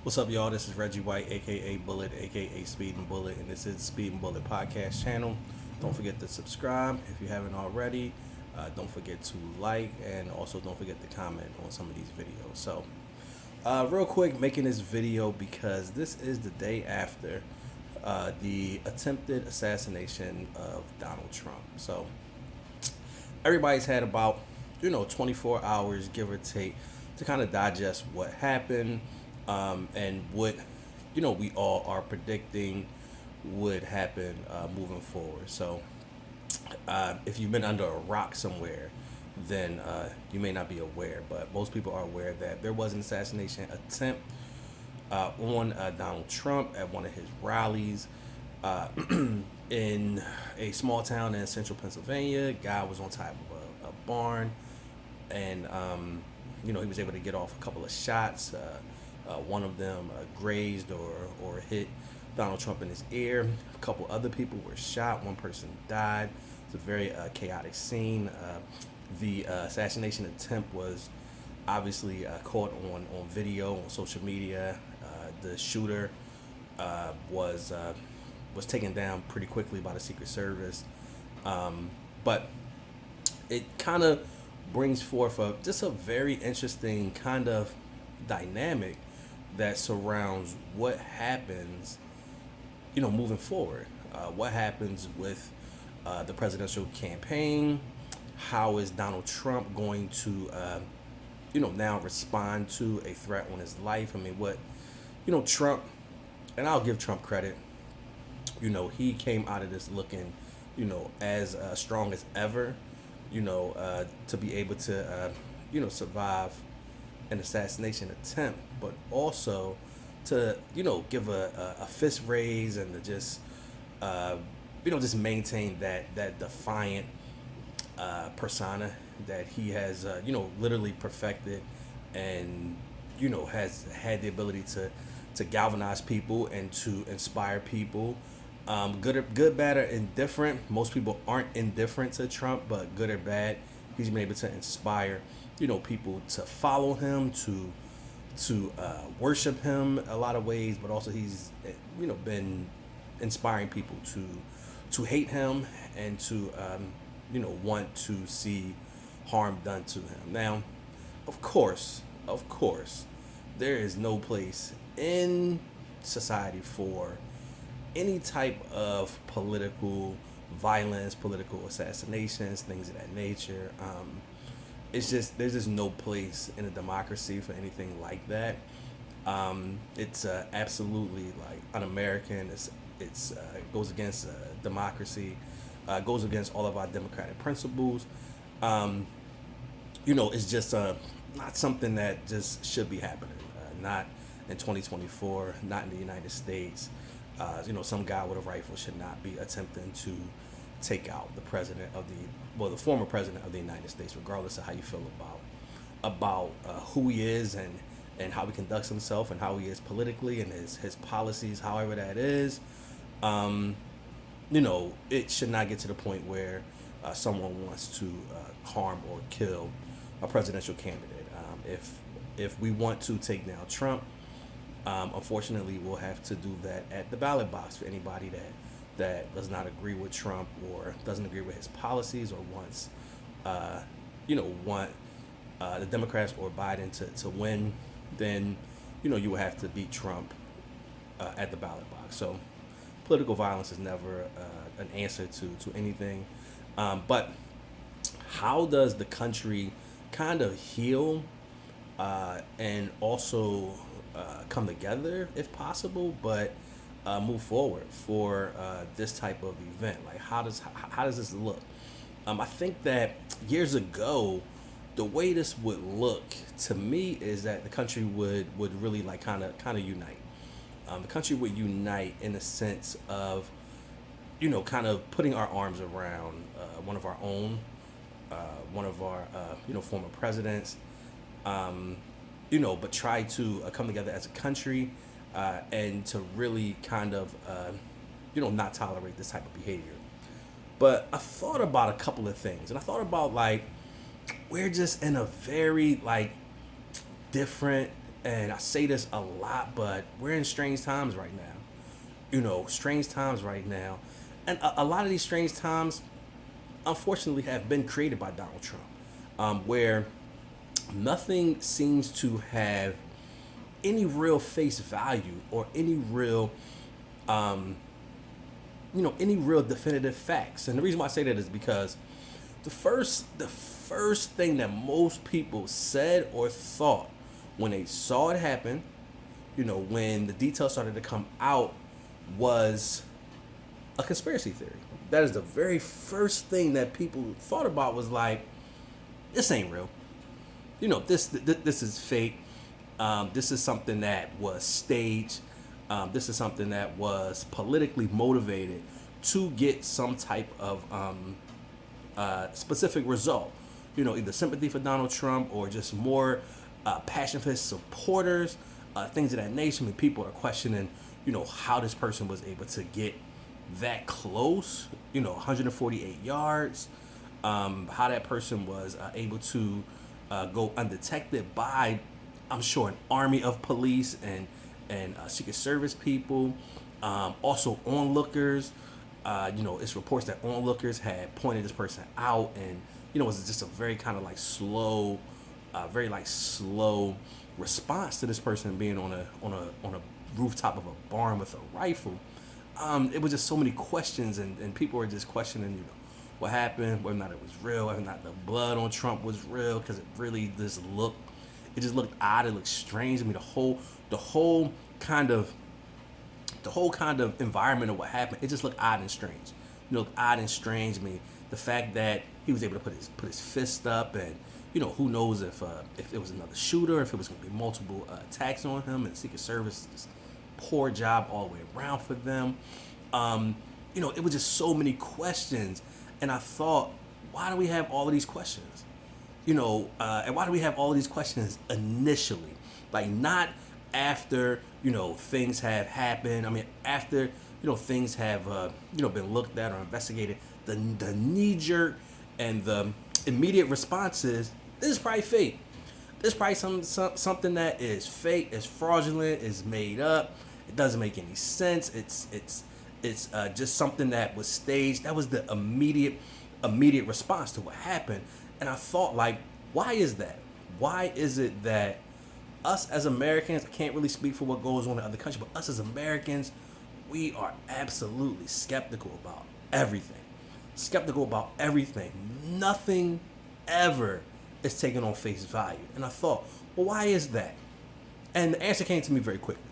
What's up, y'all? This is Reggie White, aka Bullet, aka Speed and Bullet, and this is Speed and Bullet Podcast channel. Don't forget to subscribe if you haven't already. Don't forget to like, and also don't forget to comment on some of these videos. So, real quick, making this video because this is the day after the attempted assassination of Donald Trump. So, everybody's had about 24 hours, give or take, to kind of digest what happened, and what we all are predicting would happen moving forward. So if you've been under a rock somewhere, then you may not be aware, but most people are aware that there was an assassination attempt on Donald Trump at one of his rallies in a small town in central Pennsylvania. Guy was on top of a barn, and he was able to get off a couple of shots. One of them grazed or hit Donald Trump in his ear. A couple other people were shot. One person died. It's a very chaotic scene. The assassination attempt was obviously caught on video on social media. The shooter was taken down pretty quickly by the Secret Service, but it kind of brings forth just a very interesting kind of dynamic that surrounds what happens, moving forward. What happens with the presidential campaign? How is Donald Trump going to, now respond to a threat on his life? I mean, Trump, and I'll give Trump credit. He came out of this looking, as strong as ever. To be able to, survive an assassination attempt, but also to give a fist raise and to just just maintain that defiant persona that he has literally perfected, and has had the ability to galvanize people and to inspire people, good, bad, or indifferent. Most people aren't indifferent to Trump, but good or bad, he's been able to inspire people to follow him, to worship him a lot of ways, but also he's been inspiring people to hate him and to want to see harm done to him. Now, of course, there is no place in society for any type of political violence, political assassinations, things of that nature. There's just no place in a democracy for anything like that. It's absolutely like un-American. It goes against democracy. Goes against all of our democratic principles. It's just not something that just should be happening. Not in 2024. Not in the United States. Some guy with a rifle should not be attempting to take out the the former president of the United States, regardless of how you feel about who he is and how he conducts himself and how he is politically and his policies, however that is. It should not get to the point where someone wants to harm or kill a presidential candidate. If we want to take down Trump, unfortunately, we'll have to do that at the ballot box for anybody that does not agree with Trump or doesn't agree with his policies or wants, want the Democrats or Biden to win. Then, you will have to beat Trump at the ballot box. So, political violence is never an answer to anything. But how does the country kind of heal and also come together if possible, but move forward for this type of event? Like, how does this look? I think that years ago, the way this would look to me is that the country would really like kind of unite. The country would unite in the sense of kind of putting our arms around one of our own, one of our former presidents, but try to come together as a country and to really kind of not tolerate this type of behavior. But I thought about a couple of things, and I thought about, like, we're just in a very, like, different and I say this a lot, but we're in strange times right now. Strange times right now. And a lot of these strange times, unfortunately, have been created by Donald Trump, where nothing seems to have any real face value or any real, any real definitive facts. And the reason why I say that is because the first thing that most people said or thought when they saw it happen, when the details started to come out, was a conspiracy theory. That is the very first thing that people thought about, was like, this ain't real. This is fake. This is something that was staged. This is something that was politically motivated to get some type of specific result. Either sympathy for Donald Trump or just more passion for his supporters, things of that nature. I mean, people are questioning, how this person was able to get that close, 148 yards, how that person was able to go undetected by, I'm sure, an army of police and Secret Service people, also onlookers. It's reports that onlookers had pointed this person out, and it was just a very kind of like slow, slow response to this person being on a rooftop of a barn with a rifle. It was just so many questions, and people were just questioning, what happened, whether or not it was real, whether or not the blood on Trump was real, because it just looked odd. It looked strange. I mean, the whole kind of environment of what happened, it just looked odd and strange. Odd and strange. I mean, the fact that he was able to put his fist up, and who knows if it was another shooter, if it was going to be multiple attacks on him, and Secret Service just poor job all the way around for them. It was just so many questions, and I thought, why do we have all of these questions? And why do we have all of these questions initially? Like, not after, things have happened. I mean, after, things have, been looked at or investigated, the knee-jerk and the immediate response is, this is probably fake. This is probably something that is fake, is fraudulent, is made up. It doesn't make any sense. It's just something that was staged. That was the immediate response to what happened. And I thought, like, why is that? Why is it that us as Americans, I can't really speak for what goes on in other countries, but us as Americans, we are absolutely skeptical about everything. Nothing ever is taken on face value. And I thought, well, why is that? And the answer came to me very quickly.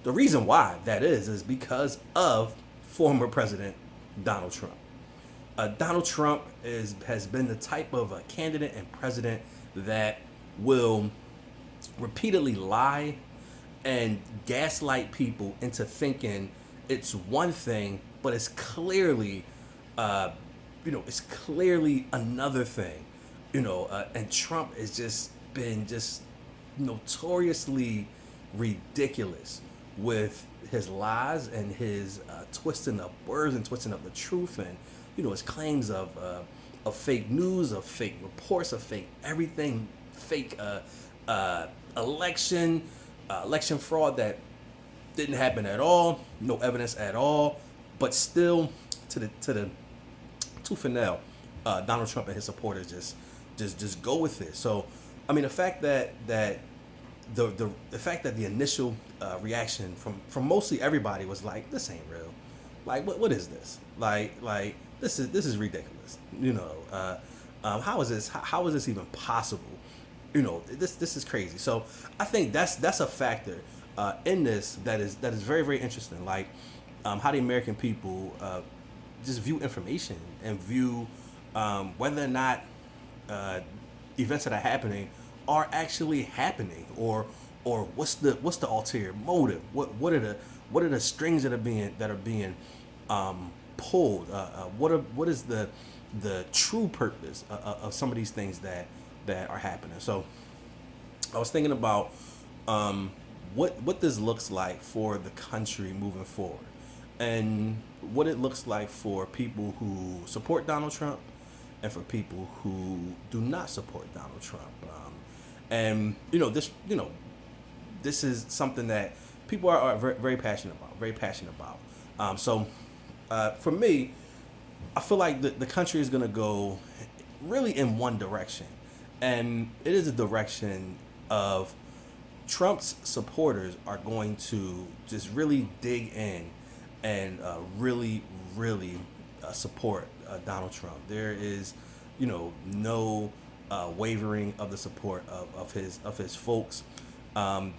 The reason why that is because of former President Donald Trump. Donald Trump has been the type of candidate and president that will repeatedly lie and gaslight people into thinking it's one thing, but it's clearly, it's clearly another thing. And Trump has just been notoriously ridiculous with his lies and his twisting of words and twisting of the truth, and his claims of fake news, of fake reports, of fake everything, fake election fraud that didn't happen at all, no evidence at all, but still to Finel, Donald Trump and his supporters just go with it. So, I mean, the fact that the fact that the initial reaction from mostly everybody was like, this ain't real. Like, what is this? Like this is ridiculous. How is this even possible? This is crazy. So I think that's a factor in this that is very, very interesting. Like how the American people just view information and view whether or not events that are happening are actually happening, or what's the ulterior motive? What are the strings that are being pulled? What is the true purpose of some of these things that are happening? So I was thinking about what this looks like for the country moving forward, and what it looks like for people who support Donald Trump and for people who do not support Donald Trump. And this is something that people are very, very passionate about. Very passionate about. For me, I feel like the country is going to go really in one direction, and it is a direction of Trump's supporters are going to just really dig in and really support Donald Trump. There is, no wavering of the support of his folks.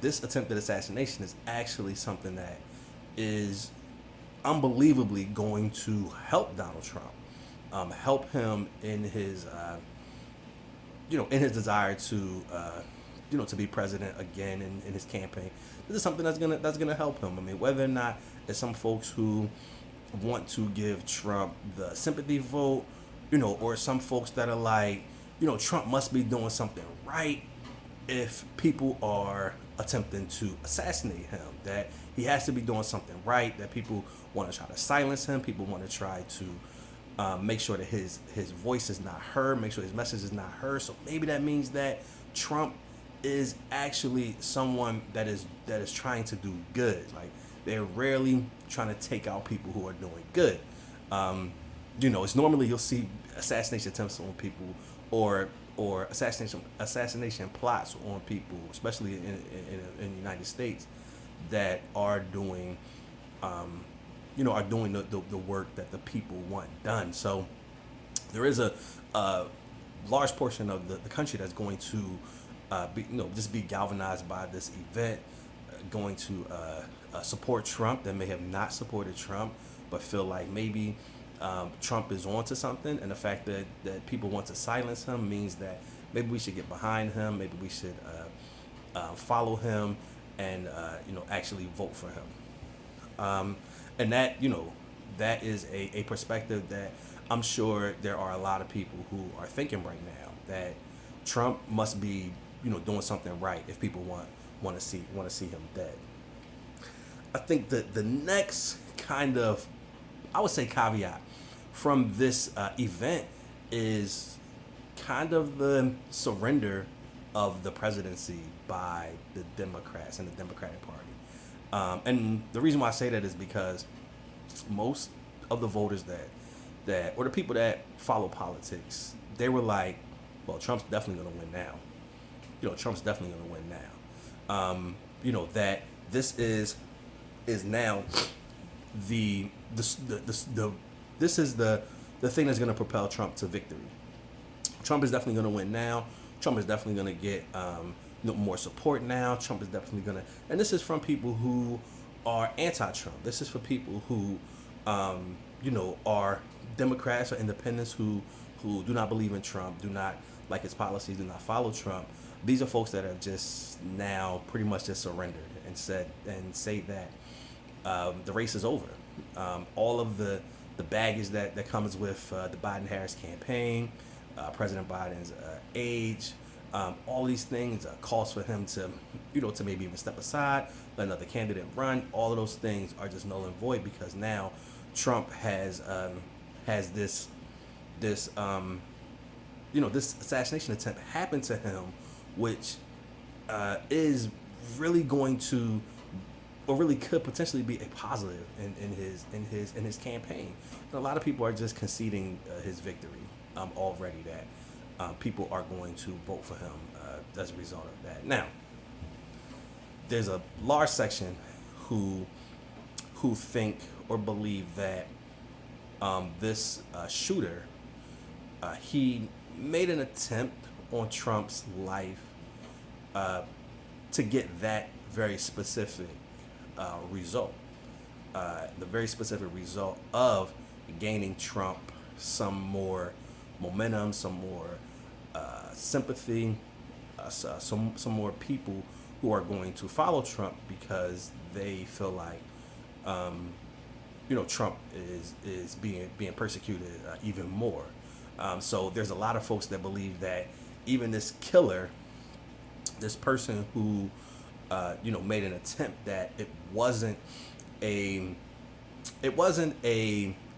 This attempted assassination is actually something that is unbelievably going to help Donald Trump, help him in his, in his desire to, to be president again in his campaign. This is something that's gonna help him. I mean, whether or not it's some folks who want to give Trump the sympathy vote, or some folks that are like, Trump must be doing something right if people are attempting to assassinate him, that he has to be doing something right, that people want to try to silence him, people want to try to make sure that his voice is not heard, make sure his message is not heard. So maybe that means that Trump is actually someone that is trying to do good. Like, they're rarely trying to take out people who are doing good. It's normally you'll see assassination attempts on people or assassination plots on people, especially in the United States, that are doing the work that the people want done. So there is a large portion of the country that's going to just be galvanized by this event, going to support Trump, that may have not supported Trump, but feel like maybe Trump is onto something, and the fact that people want to silence him means that maybe we should get behind him, maybe we should follow him, and actually vote for him. And that is a perspective that I'm sure there are a lot of people who are thinking right now, that Trump must be doing something right if people want to see him dead. I think that the next kind of, I would say, caveat from this event is kind of the surrender of the presidency by the Democrats and the Democratic Party. And the reason why I say that is because most of the voters or the people that follow politics, they were like, well, Trump's definitely going to win now. Trump's definitely going to win now. That this is now this is the thing that's going to propel Trump to victory. Trump is definitely going to win now. Trump is definitely going to get more support now. Trump is definitely going to, and this is from people who are anti-Trump. This is for people who, are Democrats or independents who do not believe in Trump, do not like his policies, do not follow Trump. These are folks that have just now pretty much just surrendered and say that the race is over. All of the baggage that comes with the Biden-Harris campaign, President Biden's age, all these things, calls for him to, to maybe even step aside, let another candidate run. All of those things are just null and void because now Trump has this this assassination attempt happen to him, which is really going to, or really could potentially be a positive in his campaign. And a lot of people are just conceding his victory already, that people are going to vote for him as a result of that. Now, there's a large section who think or believe that this shooter, he made an attempt on Trump's life to get that very specific result. The very specific result of gaining Trump some more momentum, some more sympathy, some more people who are going to follow Trump because they feel like Trump is being persecuted even more. So there's a lot of folks that believe that even this killer, this person who made an attempt, that it wasn't a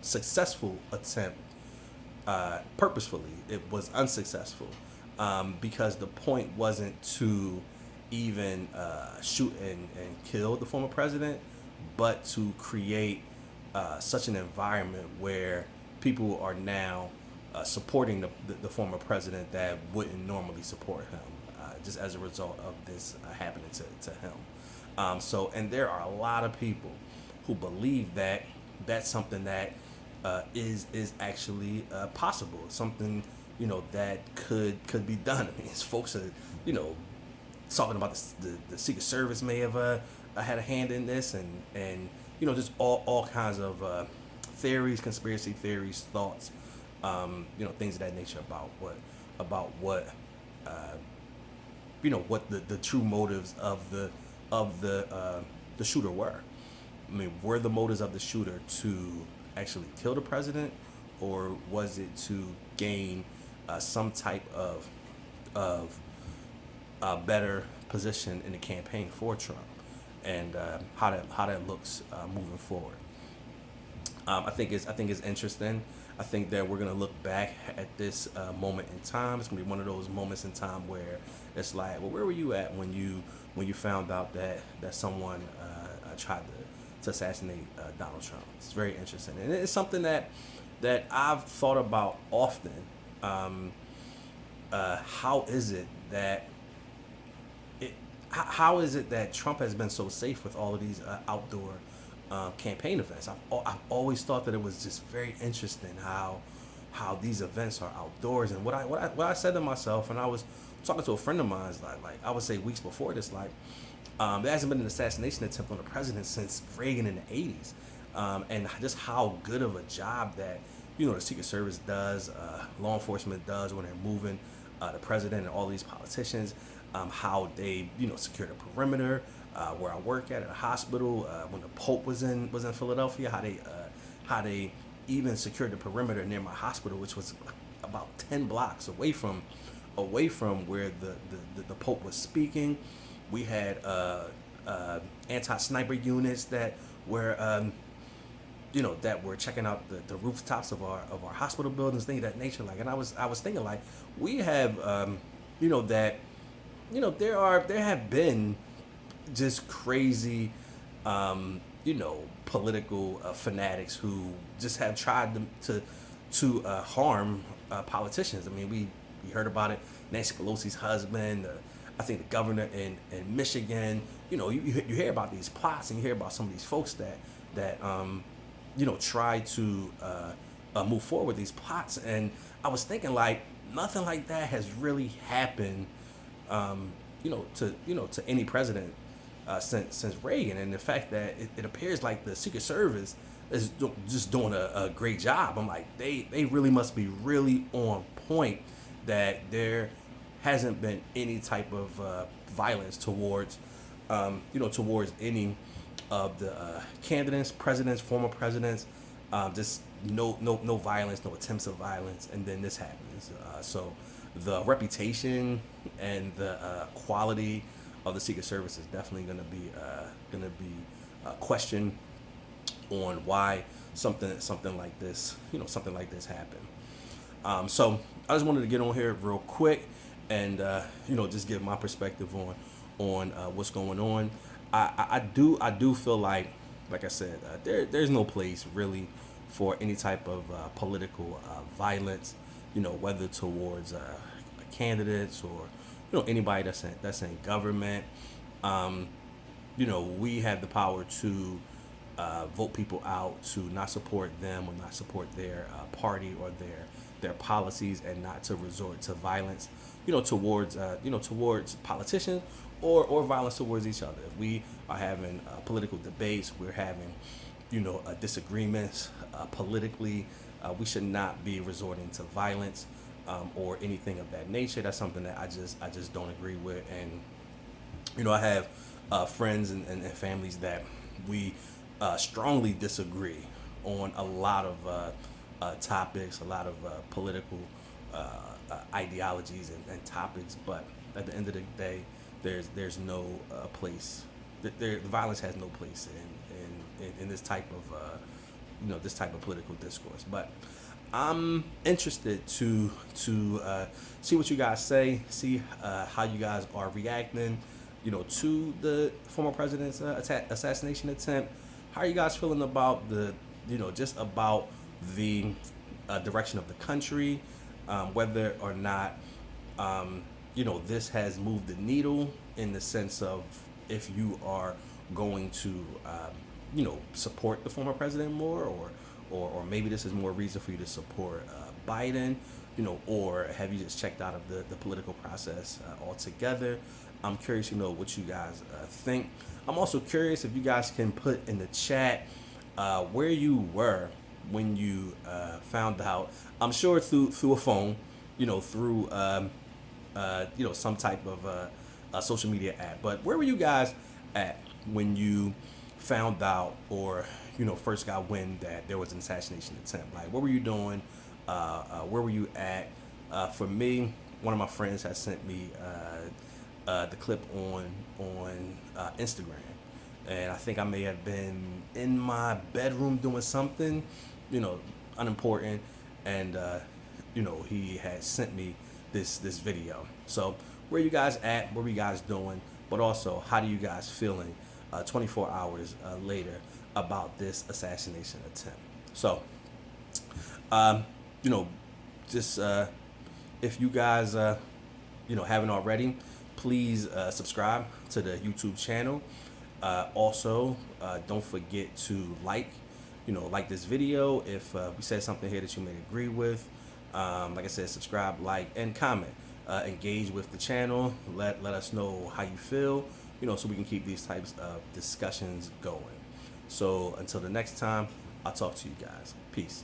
successful attempt purposefully. It was unsuccessful because the point wasn't to even shoot and kill the former president, but to create such an environment where people are now supporting the former president that wouldn't normally support him, just as a result of this happening to him. And there are a lot of people who believe that that's something that is actually possible, something that could be done. I mean, it's folks are talking about the Secret Service may have had a hand in this, and just all kinds of theories, conspiracy theories, thoughts, things of that nature about what what the true motives of the shooter were. I mean, were the motives of the shooter to actually kill the president, or was it to gain some type of a better position in the campaign for Trump, and how that looks moving forward? I think it's interesting. I think that we're gonna look back at this moment in time. It's gonna be one of those moments in time where it's like, well, where were you at when you found out that someone tried to assassinate Donald Trump? It's very interesting, and it's something that I've thought about often. How is it that how is it that Trump has been so safe with all of these outdoor campaign events? I've always thought that it was just very interesting how these events are outdoors. And what I said to myself, and I was talking to a friend of mine, like I would say weeks before this, like there hasn't been an assassination attempt on the president since Reagan in the '80s, and just how good of a job that the Secret Service does, law enforcement does when they're moving the president and all these politicians. How they secure the perimeter. Where I work at a hospital, when the Pope was in Philadelphia, how they even secured the perimeter near my hospital, which was about 10 blocks away from where the Pope was speaking. We had anti-sniper units that were that were checking out the rooftops of our hospital buildings, things of that nature. Like, and I was thinking, like, we have there have been just crazy political fanatics who just have tried to harm politicians. I mean, we heard about it. Nancy Pelosi's husband, I think the governor in Michigan. You hear about these plots, and you hear about some of these folks that try to move forward with these plots. And I was thinking, like, nothing like that has really happened to any president since Reagan. And the fact that it appears like the Secret Service is just doing a great job. I'm like, they really must be really on point, that there hasn't been any type of violence towards towards any of the candidates, presidents, former presidents. Just no violence, no attempts of violence, and then this happens. So the reputation and the quality of the Secret Service is definitely going to be questioned on why something like this happened. So I just wanted to get on here real quick and just give my perspective on what's going on. I do feel like I said, there's no place really for any type of political violence, whether towards candidates or anybody that's in government. We have the power to vote people out to not support them or not support their party or their policies, and not to resort to violence, towards politicians or violence towards each other. If we are having political debates, we're having disagreements politically, we should not be resorting to violence or anything of that nature. That's something that I just don't agree with. And I have friends and families that we strongly disagree on a lot of topics, a lot of political ideologies and topics. But at the end of the day, there's no place. The violence has no place in this type of this type of political discourse. But I'm interested to see what you guys say, see how you guys are reacting. to the former president's assassination attempt. How are you guys feeling about just about the direction of the country, whether or not, this has moved the needle in the sense of if you are going to, support the former president more, or maybe this is more reason for you to support Biden, or have you just checked out of the political process altogether? I'm curious, what you guys think. I'm also curious if you guys can put in the chat where you were when you found out. I'm sure through a phone, through some type of a social media app. But where were you guys at when you found out, or first got wind that there was an assassination attempt? Like, what were you doing? Where were you at? For me, one of my friends has sent me the clip on Instagram, and I think I may have been in my bedroom doing something, unimportant, and he had sent me this video. So where you guys at? What were you guys doing? But also, how do you guys feeling 24 hours later about this assassination attempt? So, just if you guys haven't already, please subscribe to the YouTube channel. Also, don't forget to like this video if we said something here that you may agree with. Like I said, subscribe, like, and comment. Engage with the channel. Let us know how you feel, so we can keep these types of discussions going. So until the next time, I'll talk to you guys. Peace.